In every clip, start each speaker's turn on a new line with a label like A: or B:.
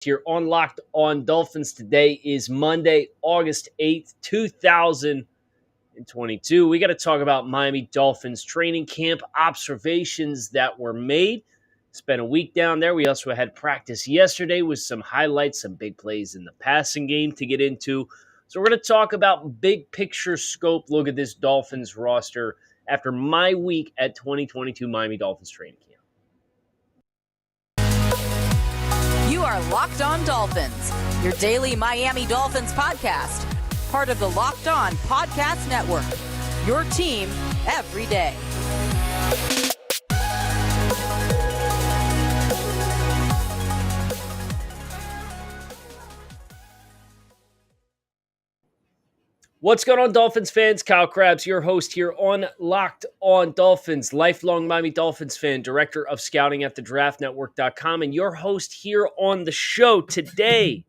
A: Here on Locked On Dolphins. Today is Monday, August 8th, 2022. We got to talk about Miami Dolphins training camp observations that were made. Spent a week down there. We also had practice yesterday with some highlights, some big plays in the passing game to get into. So we're going to talk about big picture scope, look at this Dolphins roster after my week at 2022 Miami Dolphins training camp.
B: You are Locked On Dolphins, your daily Miami Dolphins podcast, part of the Locked On Podcast Network, your team every day.
A: What's going on, Dolphins fans? Kyle Krabs, your host here on Locked On Dolphins, lifelong Miami Dolphins fan, director of scouting at thedraftnetwork.com, and your host here on the show. Today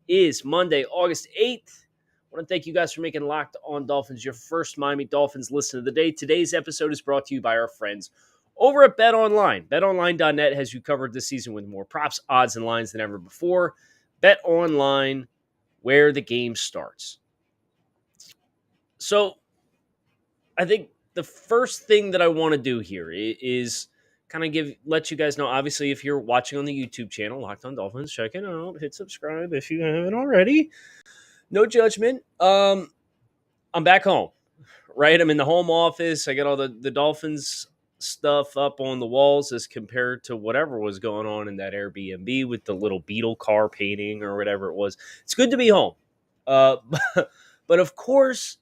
A: is Monday, August 8th. I want to thank you guys for making Locked On Dolphins your first Miami Dolphins listen of the day. Today's episode is brought to you by our friends over at BetOnline. BetOnline.net has you covered this season with more props, odds, and lines than ever before. BetOnline, where the game starts. So I think the first thing that I want to do here is kind of let you guys know, obviously, if you're watching on the YouTube channel, Locked On Dolphins, check it out. Hit subscribe if you haven't already. No judgment. I'm back home, right? I'm in the home office. I got all the Dolphins stuff up on the walls as compared to whatever was going on in that Airbnb with the little Beetle car painting or whatever it was. It's good to be home. But of course,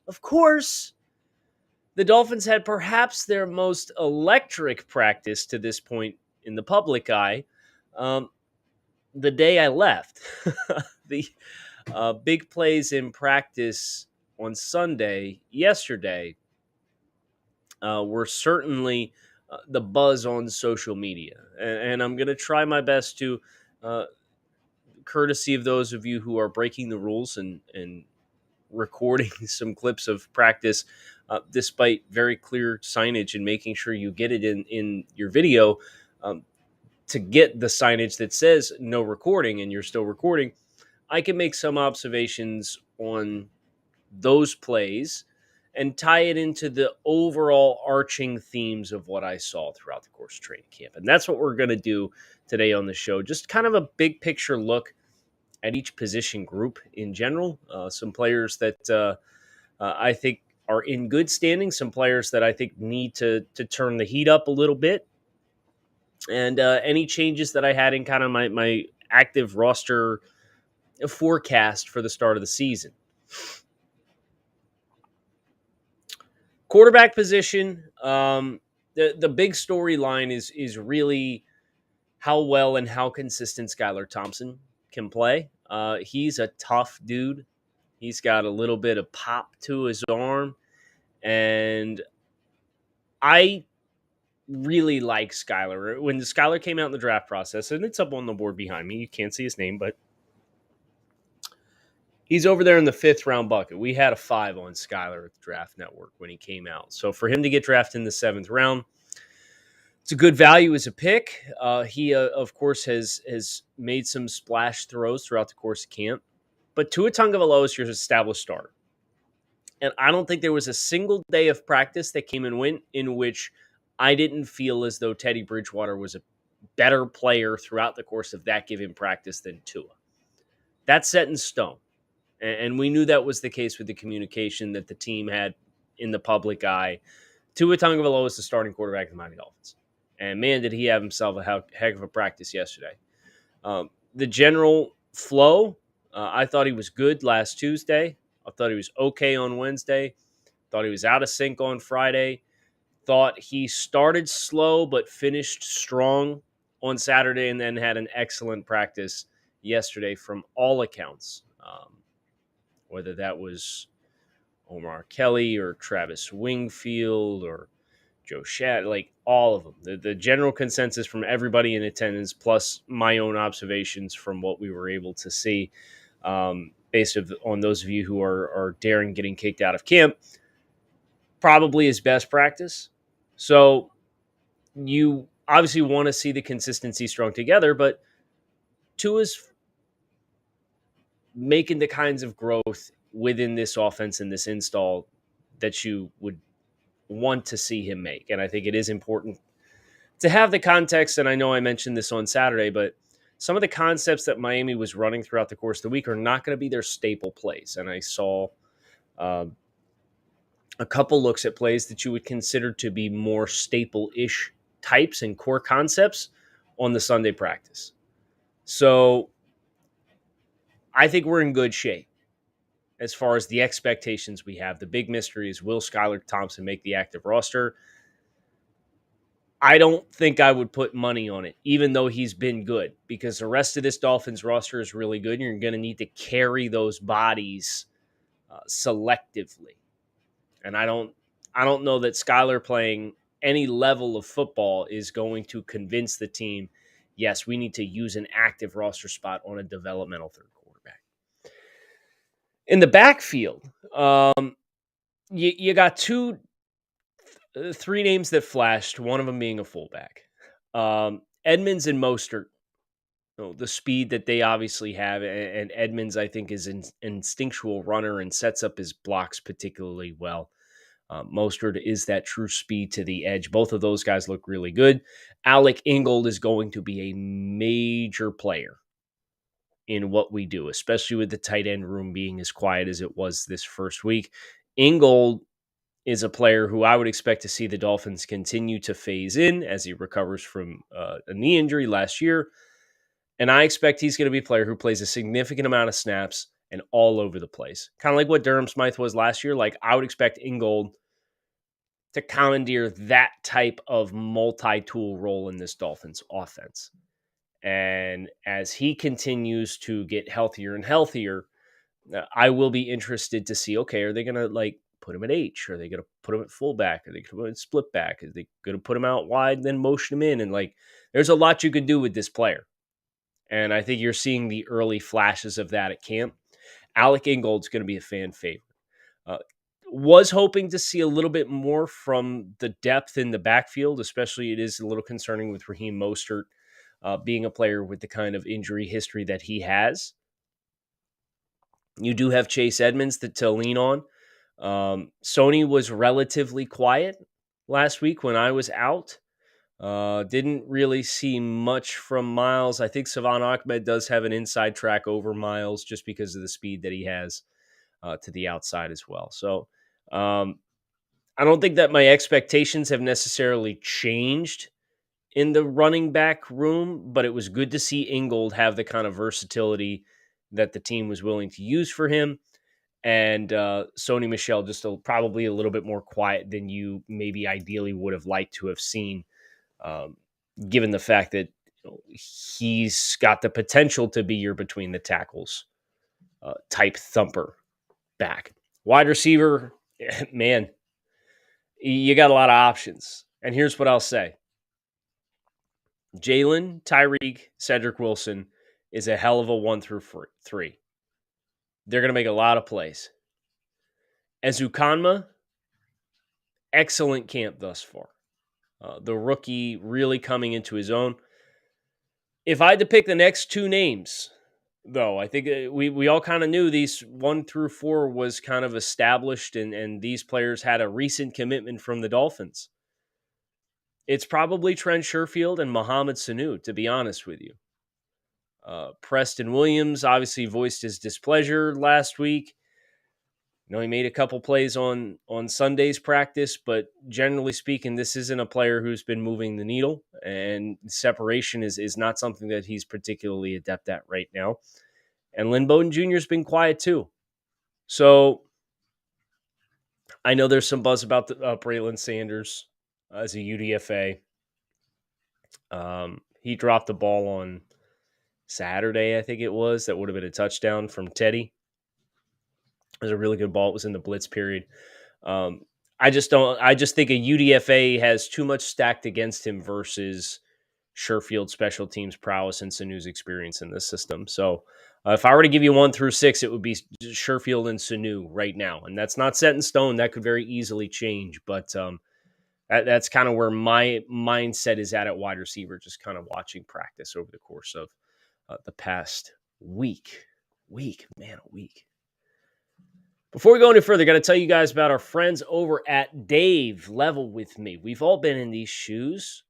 A: the Dolphins had perhaps their most electric practice to this point in the public eye the day I left. The big plays in practice on Sunday, yesterday, were certainly the buzz on social media. And I'm going to try my best to, courtesy of those of you who are breaking the rules and recording some clips of practice, despite very clear signage and making sure you get it in your video, to get the signage that says no recording and you're still recording. I can make some observations on those plays and tie it into the overall arching themes of what I saw throughout the course of training camp. And that's what we're going to do today on the show. Just kind of a big picture look at each position group in general. Some players that I think are in good standing, some players that I think need to turn the heat up a little bit, and any changes that I had in kind of my active roster forecast for the start of the season. Quarterback position, the big storyline is really how well and how consistent Skylar Thompson can play. He's a tough dude. He's got a little bit of pop to his arm. And I really like Skylar. When Skylar came out in the draft process, and it's up on the board behind me, you can't see his name, but he's over there in the 5th round bucket. We had a 5 on Skylar at the Draft Network when he came out. So for him to get drafted in the 7th round, it's a good value as a pick. He, of course, has made some splash throws throughout the course of camp. But Tua Tagovailoa is your established starter. And I don't think there was a single day of practice that came and went in which I didn't feel as though Teddy Bridgewater was a better player throughout the course of that given practice than Tua. That's set in stone. And we knew that was the case with the communication that the team had in the public eye. Tua Tagovailoa is the starting quarterback of the Miami Dolphins. And man, did he have himself a heck of a practice yesterday. The general flow, I thought he was good last Tuesday. I thought he was okay on Wednesday. Thought he was out of sync on Friday. Thought he started slow but finished strong on Saturday, and then had an excellent practice yesterday from all accounts. Whether that was Omar Kelly or Travis Wingfield or Joe Shad, like all of them. The general consensus from everybody in attendance, plus my own observations from what we were able to see, based on those of you who are daring getting kicked out of camp, probably his best practice. So you obviously want to see the consistency strung together, but Tua's making the kinds of growth within this offense and this install that you would want to see him make. And I think it is important to have the context. And I know I mentioned this on Saturday, but some of the concepts that Miami was running throughout the course of the week are not going to be their staple plays. And I saw a couple looks at plays that you would consider to be more staple-ish types and core concepts on the Sunday practice. So I think we're in good shape as far as the expectations we have. The big mystery is, will Skylar Thompson make the active roster? I don't think I would put money on it, even though he's been good, because the rest of this Dolphins roster is really good. And you're going to need to carry those bodies selectively. And I don't know that Skylar playing any level of football is going to convince the team, yes, we need to use an active roster spot on a developmental third quarterback. In the backfield, you got three names that flashed, one of them being a fullback. Edmonds and Mostert, the speed that they obviously have, and Edmonds, I think, is an instinctual runner and sets up his blocks particularly well. Mostert is that true speed to the edge. Both of those guys look really good. Alec Ingold is going to be a major player in what we do, especially with the tight end room being as quiet as it was this first week. Ingold is a player who I would expect to see the Dolphins continue to phase in as he recovers from a knee injury last year. And I expect he's going to be a player who plays a significant amount of snaps and all over the place. Kind of like what Durham Smythe was last year. Like, I would expect Ingold to commandeer that type of multi-tool role in this Dolphins offense. And as he continues to get healthier and healthier, I will be interested to see, okay, are they going to put him at H? Are they going to put him at fullback? Are they going to put him at split back? Are they going to put him out wide, then motion him in? And there's a lot you could do with this player. And I think you're seeing the early flashes of that at camp. Alec Ingold's going to be a fan favorite. Was hoping to see a little bit more from the depth in the backfield, especially it is a little concerning with Raheem Mostert being a player with the kind of injury history that he has. You do have Chase Edmonds to lean on. Sony was relatively quiet last week when I was out. Didn't really see much from Miles. I think Savon Ahmed does have an inside track over Miles just because of the speed that he has to the outside as well. So I don't think that my expectations have necessarily changed in the running back room, but it was good to see Ingold have the kind of versatility that the team was willing to use for him. And Sony Michel just probably a little bit more quiet than you maybe ideally would have liked to have seen, given the fact that he's got the potential to be your between the tackles type thumper back. Wide receiver, man, you got a lot of options. And here's what I'll say. Jalen, Tyreek, Cedric Wilson is a hell of a 1 through 3. They're going to make a lot of plays. Ezukanma, excellent camp thus far. The rookie really coming into his own. If I had to pick the next two names, though, I think we all kind of knew these 1 through 4 was kind of established, and these players had a recent commitment from the Dolphins. It's probably Trent Sherfield and Mohamed Sanu, to be honest with you. Preston Williams obviously voiced his displeasure last week. He made a couple plays on Sunday's practice, but generally speaking, this isn't a player who's been moving the needle, and separation is not something that he's particularly adept at right now. And Lynn Bowden Jr. has been quiet too. So I know there's some buzz about Braylon Sanders as a UDFA. He dropped the ball on Saturday, I think it was. That would have been a touchdown from Teddy. It was a really good ball. It was in the blitz period. I just think a UDFA has too much stacked against him versus Sherfield's special teams prowess and Sanu's experience in this system. So if I were to give you 1 through 6, it would be Sherfield and Sanu right now. And that's not set in stone. That could very easily change. But that's kind of where my mindset is at wide receiver, just kind of watching practice over the course of the past week. week. Man, a week. Before we go any further, got to tell you guys about our friends over at Dave. Level with me. We've all been in these shoes.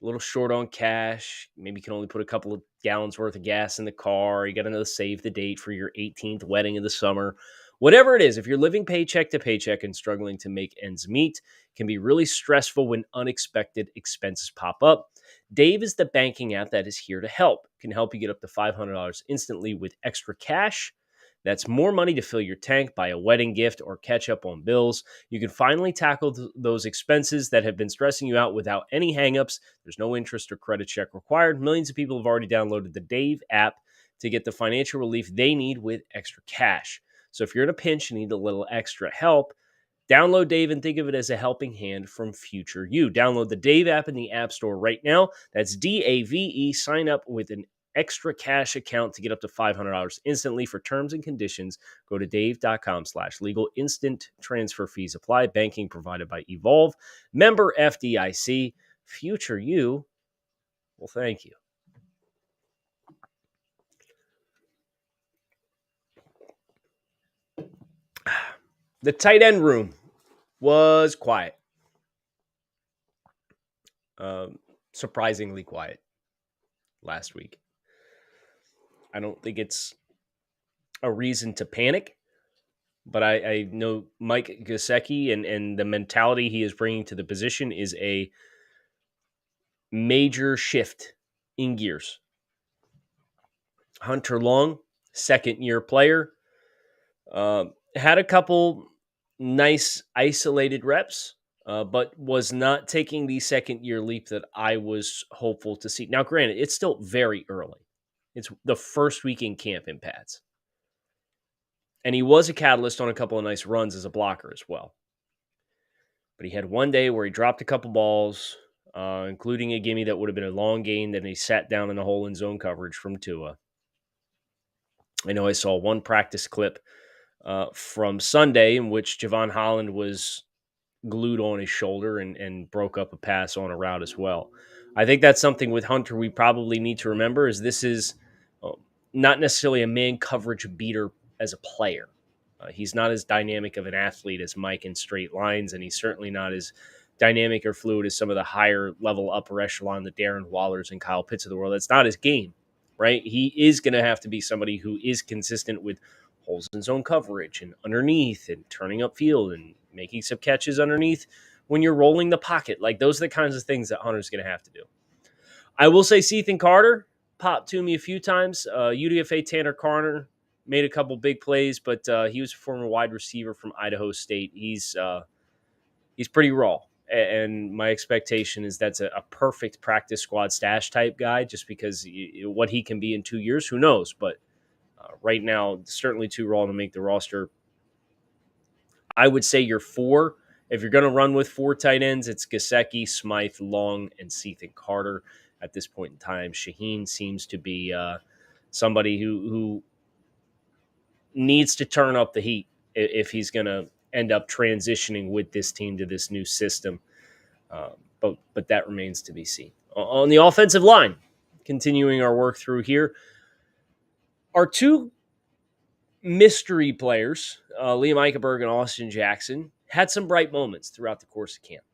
A: A little short on cash. Maybe you can only put a couple of gallons worth of gas in the car. You got to save the date for your 18th wedding of the summer. Whatever it is, if you're living paycheck to paycheck and struggling to make ends meet, it can be really stressful when unexpected expenses pop up. Dave is the banking app that is here to help. It can help you get up to $500 instantly with extra cash. That's more money to fill your tank, buy a wedding gift, or catch up on bills. You can finally tackle those expenses that have been stressing you out without any hangups. There's no interest or credit check required. Millions of people have already downloaded the Dave app to get the financial relief they need with extra cash. So if you're in a pinch and need a little extra help, download Dave and think of it as a helping hand from future you. Download the Dave app in the App Store right now. That's DAVE. Sign up with an extra cash account to get up to $500 instantly. For terms and conditions, go to dave.com/legal. Instant transfer fees apply. Banking provided by Evolve. Member FDIC. Future you. Well, thank you. The tight end room was quiet. Surprisingly quiet last week. I don't think it's a reason to panic, but I know Mike Gesicki and the mentality he is bringing to the position is a major shift in gears. Hunter Long, second-year player, had a couple nice isolated reps, but was not taking the second-year leap that I was hopeful to see. Now, granted, it's still very early. It's the first week in camp in pads. And he was a catalyst on a couple of nice runs as a blocker as well. But he had one day where he dropped a couple balls, including a gimme that would have been a long gain. Then he sat down in a hole in zone coverage from Tua. I know I saw one practice clip from Sunday in which Javon Holland was glued on his shoulder and broke up a pass on a route as well. I think that's something with Hunter we probably need to remember is this is not necessarily a man coverage beater as a player. He's not as dynamic of an athlete as Mike in straight lines, and he's certainly not as dynamic or fluid as some of the higher level upper echelon, the Darren Wallers and Kyle Pitts of the world. That's not his game, right? He is going to have to be somebody who is consistent with holes in zone coverage and underneath and turning upfield and making some catches underneath when you're rolling the pocket. Like those are the kinds of things that Hunter's going to have to do. I will say Ethan Carter popped to me a few times. UDFA Tanner Carter made a couple big plays, but he was a former wide receiver from Idaho State. He's pretty raw, and my expectation is that's a perfect practice squad stash type guy just because what he can be in 2 years, who knows? But right now, certainly too raw to make the roster. I would say you're four. If you're going to run with four tight ends, it's Gesicki, Smythe, Long, and Ethan Carter at this point in time. Shaheen seems to be somebody who needs to turn up the heat if he's going to end up transitioning with this team to this new system. But that remains to be seen. On the offensive line, continuing our work through here, our two mystery players, Liam Eichenberg and Austin Jackson, had some bright moments throughout the course of camp.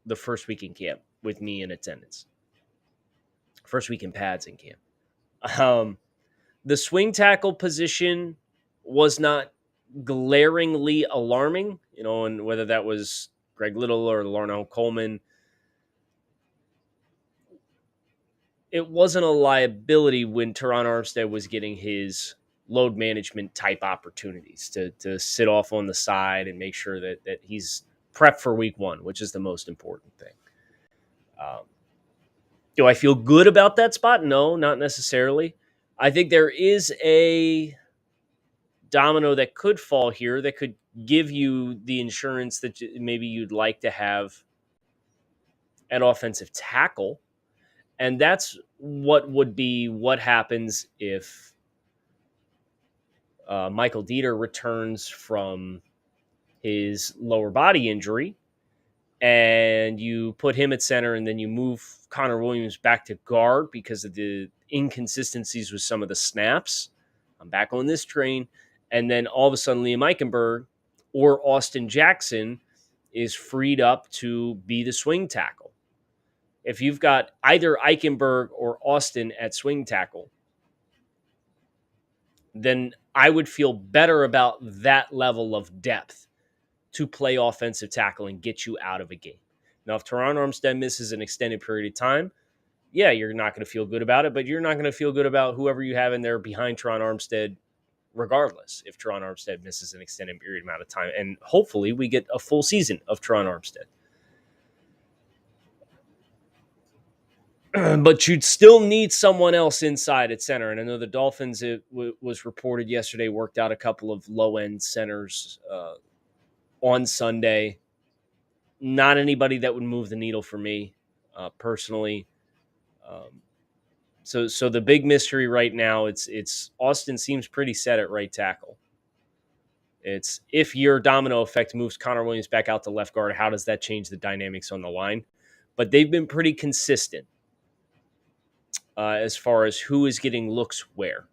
A: The first week in camp with me in attendance. First week in pads in camp. The swing tackle position was not glaringly alarming, and whether that was Greg Little or Larnell Coleman, it wasn't a liability when Teron Armstead was getting his load management type opportunities to sit off on the side and make sure that he's prepped for week one, which is the most important thing. Do I feel good about that spot? No, not necessarily. I think there is a domino that could fall here that could give you the insurance that maybe you'd like to have at offensive tackle. And that's what happens if Michael Dieter returns from his lower body injury and you put him at center and then you move Connor Williams back to guard because of the inconsistencies with some of the snaps. I'm back on this train. And then all of a sudden, Liam Eichenberg or Austin Jackson is freed up to be the swing tackle. If you've got either Eichenberg or Austin at swing tackle, then I would feel better about that level of depth to play offensive tackle and get you out of a game. Now, if Teron Armstead misses an extended period of time, yeah, you're not going to feel good about it, but you're not going to feel good about whoever you have in there behind Teron Armstead regardless if Teron Armstead misses an extended period amount of time. And hopefully we get a full season of Teron Armstead. But you'd still need someone else inside at center. And I know the Dolphins, it was reported yesterday, worked out a couple of low-end centers on Sunday. Not anybody that would move the needle for me personally. So the big mystery right now, it's Austin seems pretty set at right tackle. It's if your domino effect moves Connor Williams back out to left guard, how does that change the dynamics on the line? But they've been pretty consistent as far as who is getting looks where.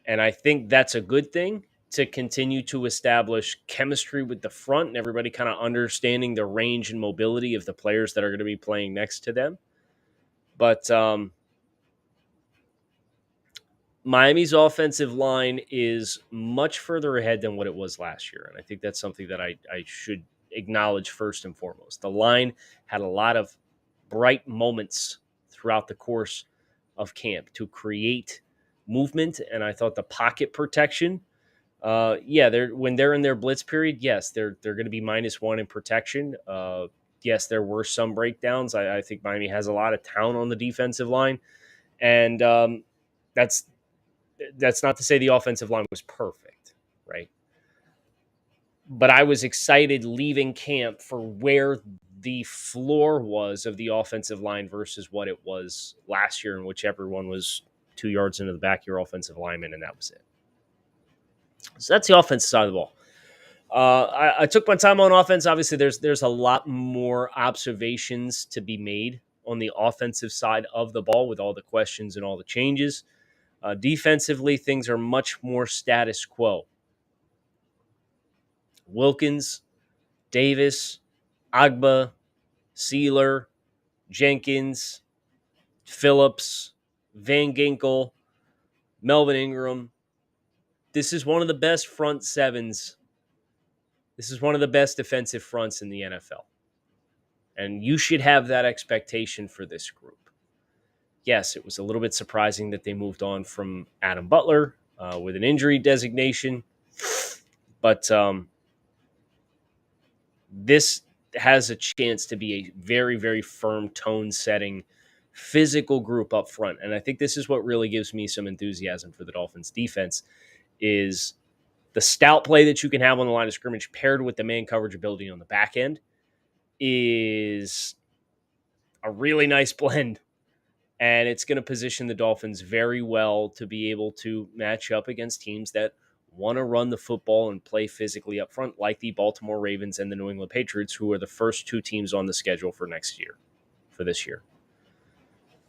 A: And I think that's a good thing to continue to establish chemistry with the front and everybody kind of understanding the range and mobility of the players that are going to be playing next to them. But Miami's offensive line is much further ahead than what it was last year. And I think that's something that I should acknowledge first and foremost. The line had a lot of bright moments throughout the course of camp to create movement. And I thought the pocket protection, when they're in their blitz period, yes, they're going to be -1 in protection. Yes, there were some breakdowns. I think Miami has a lot of talent on the defensive line. And that's not to say the offensive line was perfect, right? But I was excited leaving camp for where the floor was of the offensive line versus what it was last year, in which everyone was 2 yards into the back of your offensive lineman, and that was it. So that's the offensive side of the ball. I took my time on offense. Obviously, there's a lot more observations to be made on the offensive side of the ball with all the questions and all the changes. Defensively, things are much more status quo. Wilkins, Davis, Agba, Sealer, Jenkins, Phillips, Van Ginkel, Melvin Ingram. This is one of the best front sevens. This is one of the best defensive fronts in the NFL. And you should have that expectation for this group. Yes, it was a little bit surprising that they moved on from Adam Butler with an injury designation. But this has a chance to be a very, very firm tone-setting, physical group up front. And I think this is what really gives me some enthusiasm for the Dolphins defense is the stout play that you can have on the line of scrimmage paired with the man coverage ability on the back end is a really nice blend. And it's going to position the Dolphins very well to be able to match up against teams that want to run the football and play physically up front, like the Baltimore Ravens and the New England Patriots, who are the first two teams on the schedule for this year.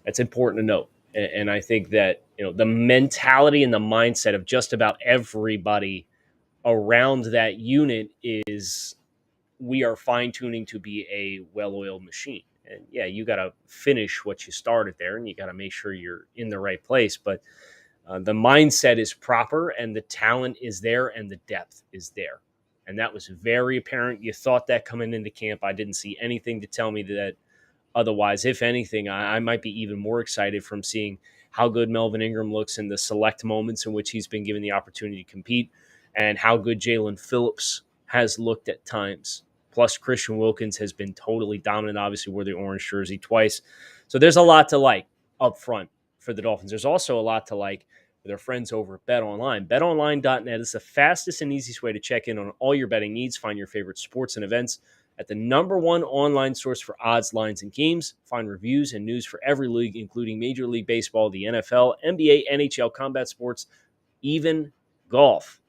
A: That's important to note. And I think that, the mentality and the mindset of just about everybody around that unit is we are fine-tuning to be a well-oiled machine. And yeah, you got to finish what you started there, and you got to make sure you're in the right place. But the mindset is proper, and the talent is there, and the depth is there. And that was very apparent. You thought that coming into camp. I didn't see anything to tell me that otherwise. If anything, I might be even more excited from seeing how good Melvin Ingram looks in the select moments in which he's been given the opportunity to compete, and how good Jalen Phillips has looked at times. Plus, Christian Wilkins has been totally dominant, obviously, wore the orange jersey twice. So there's a lot to like up front for the Dolphins. There's also a lot to like with our friends over at BetOnline. BetOnline.net is the fastest and easiest way to check in on all your betting needs. Find your favorite sports and events at the #1 online source for odds, lines, and games. Find reviews and news for every league, including Major League Baseball, the NFL, NBA, NHL, combat sports, even golf.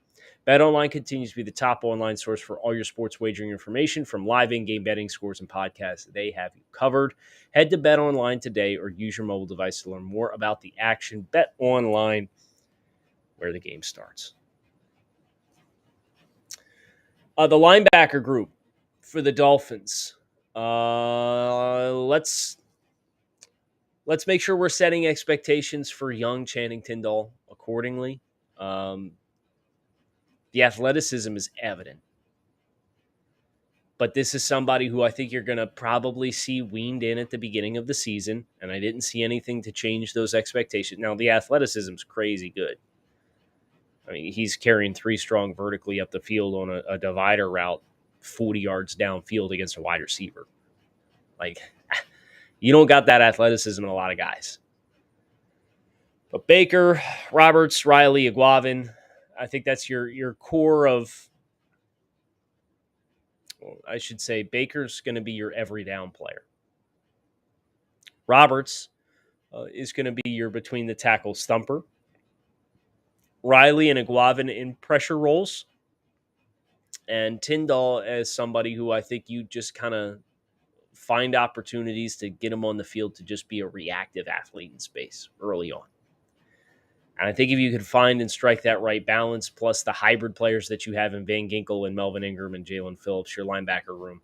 A: BetOnline continues to be the top online source for all your sports wagering information, from live in-game betting, scores, and podcasts. They have you covered. Head to BetOnline today or use your mobile device to learn more about the action. BetOnline, where the game starts. The linebacker group for the Dolphins. Let's make sure we're setting expectations for young Channing Tindall accordingly. The athleticism is evident. But this is somebody who I think you're going to probably see weaned in at the beginning of the season, and I didn't see anything to change those expectations. Now, the athleticism is crazy good. I mean, he's carrying 3 strong vertically up the field on a divider route 40 yards downfield against a wide receiver. Like, you don't got that athleticism in a lot of guys. But Baker, Roberts, Riley, Iguavin, I think that's your core of, well, I should say Baker's going to be your every down player. Roberts is going to be your between the tackles thumper. Riley and Iguavin in pressure roles. And Tyndall as somebody who I think you just kind of find opportunities to get him on the field to just be a reactive athlete in space early on. And I think if you could find and strike that right balance, plus the hybrid players that you have in Van Ginkel and Melvin Ingram and Jalen Phillips, your linebacker room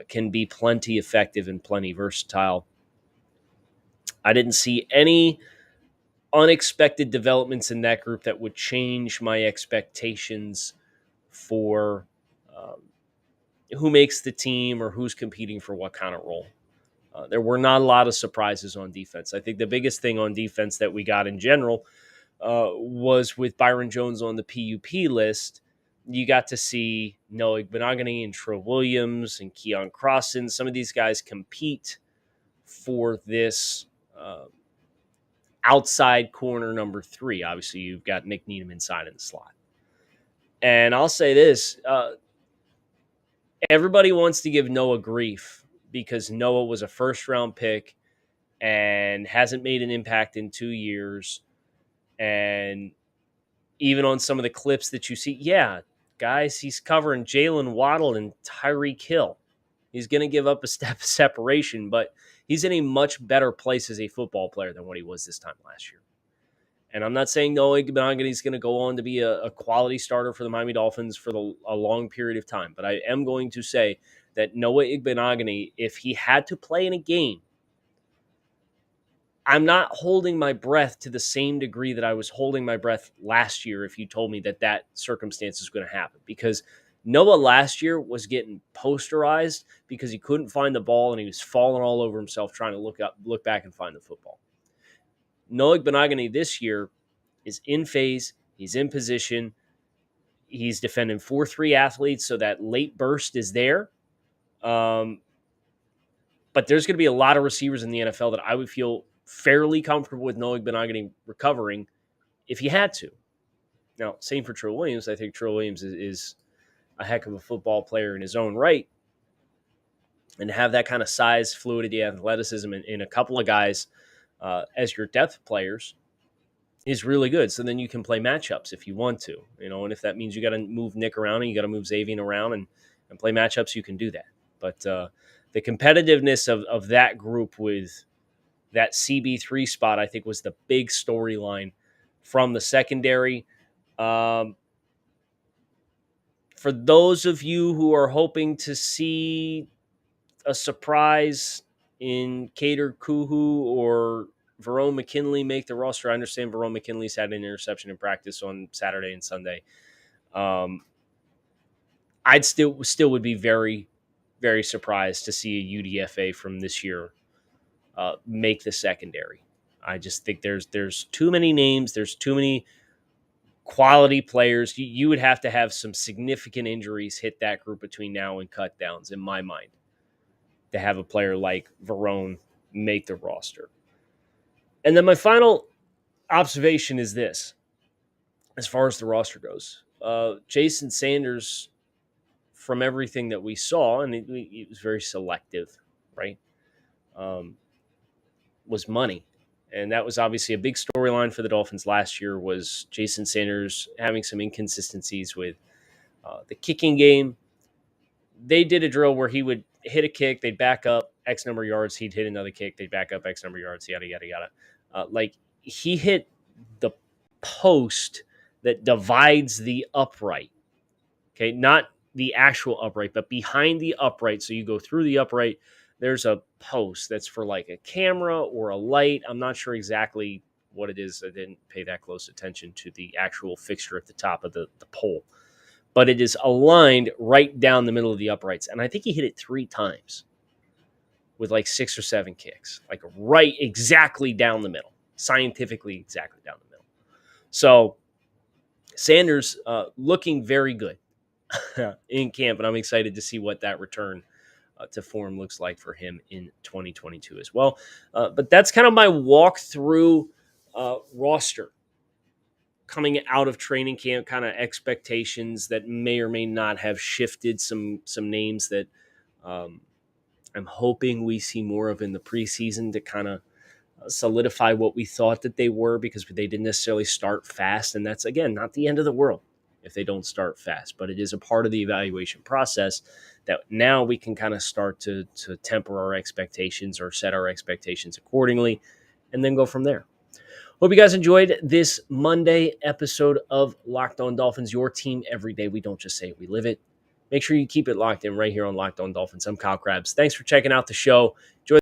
A: can be plenty effective and plenty versatile. I didn't see any unexpected developments in that group that would change my expectations for who makes the team or who's competing for what kind of role. There were not a lot of surprises on defense. I think the biggest thing on defense that we got in general was with Byron Jones on the PUP list. You got to see Noah Benogany and Trill Williams and Keon Crossan. Some of these guys compete for this outside corner number 3. Obviously, you've got Nick Needham inside in the slot. And I'll say this. Everybody wants to give Noah grief because Noah was a first-round pick and hasn't made an impact in 2 years. And even on some of the clips that you see, yeah, guys, he's covering Jalen Waddle and Tyreek Hill. He's going to give up a step of separation, but he's in a much better place as a football player than what he was this time last year. And I'm not saying Noah Igbenogany is going to go on to be a quality starter for the Miami Dolphins for a long period of time. But I am going to say that Noah Igbenogany, if he had to play in a game, I'm not holding my breath to the same degree that I was holding my breath last year if you told me that circumstance is going to happen. Because Noah last year was getting posterized because he couldn't find the ball and he was falling all over himself trying to look back and find the football. Noah Benogany this year is in phase. He's in position. He's defending 4-3 athletes, so that late burst is there. But there's going to be a lot of receivers in the NFL that I would feel fairly comfortable with Noah Benogany recovering if he had to. Now, same for Trill Williams. I think Trill Williams is a heck of a football player in his own right. And to have that kind of size, fluidity, athleticism in a couple of guys as your depth players is really good. So then you can play matchups if you want to, and if that means you got to move Nick around and you got to move Xavier around and play matchups, you can do that. But the competitiveness of that group with that CB3 spot, I think, was the big storyline from the secondary. For those of you who are hoping to see a surprise in Cater Kuhu or Verone McKinley make the roster, I understand Verone McKinley's had an interception in practice on Saturday and Sunday. I'd still would be very, very surprised to see a UDFA from this year make the secondary. I just think there's too many names. There's too many quality players. You would have to have some significant injuries hit that group between now and cut downs, in my mind, to have a player like Verone make the roster. And then my final observation is this, as far as the roster goes. Jason Sanders, from everything that we saw, and it was very selective, right, was money. And that was obviously a big storyline for the Dolphins last year, was Jason Sanders having some inconsistencies with the kicking game. They did a drill where he would hit a kick, they'd back up X number of yards, he'd hit another kick, they'd back up X number of yards, yada, yada, yada. Like, he hit the post that divides the upright. Okay, not the actual upright, but behind the upright. So you go through the upright, there's a post that's for like a camera or a light. I'm not sure exactly what it is. I didn't pay that close attention to the actual fixture at the top of the pole. But it is aligned right down the middle of the uprights. And I think he hit it 3 times with like 6 or 7 kicks, like right exactly down the middle, scientifically exactly down the middle. So Sanders looking very good in camp, and I'm excited to see what that return to form looks like for him in 2022 as well. But that's kind of my walkthrough roster coming out of training camp, kind of expectations that may or may not have shifted, some names that I'm hoping we see more of in the preseason to kind of solidify what we thought that they were, because they didn't necessarily start fast. And that's, again, not the end of the world if they don't start fast, but it is a part of the evaluation process that now we can kind of start to temper our expectations or set our expectations accordingly and then go from there. Hope you guys enjoyed this Monday episode of Locked On Dolphins, your team every day. We don't just say it, we live it. Make sure you keep it locked in right here on Locked On Dolphins. I'm Kyle Krabs. Thanks for checking out the show. Enjoy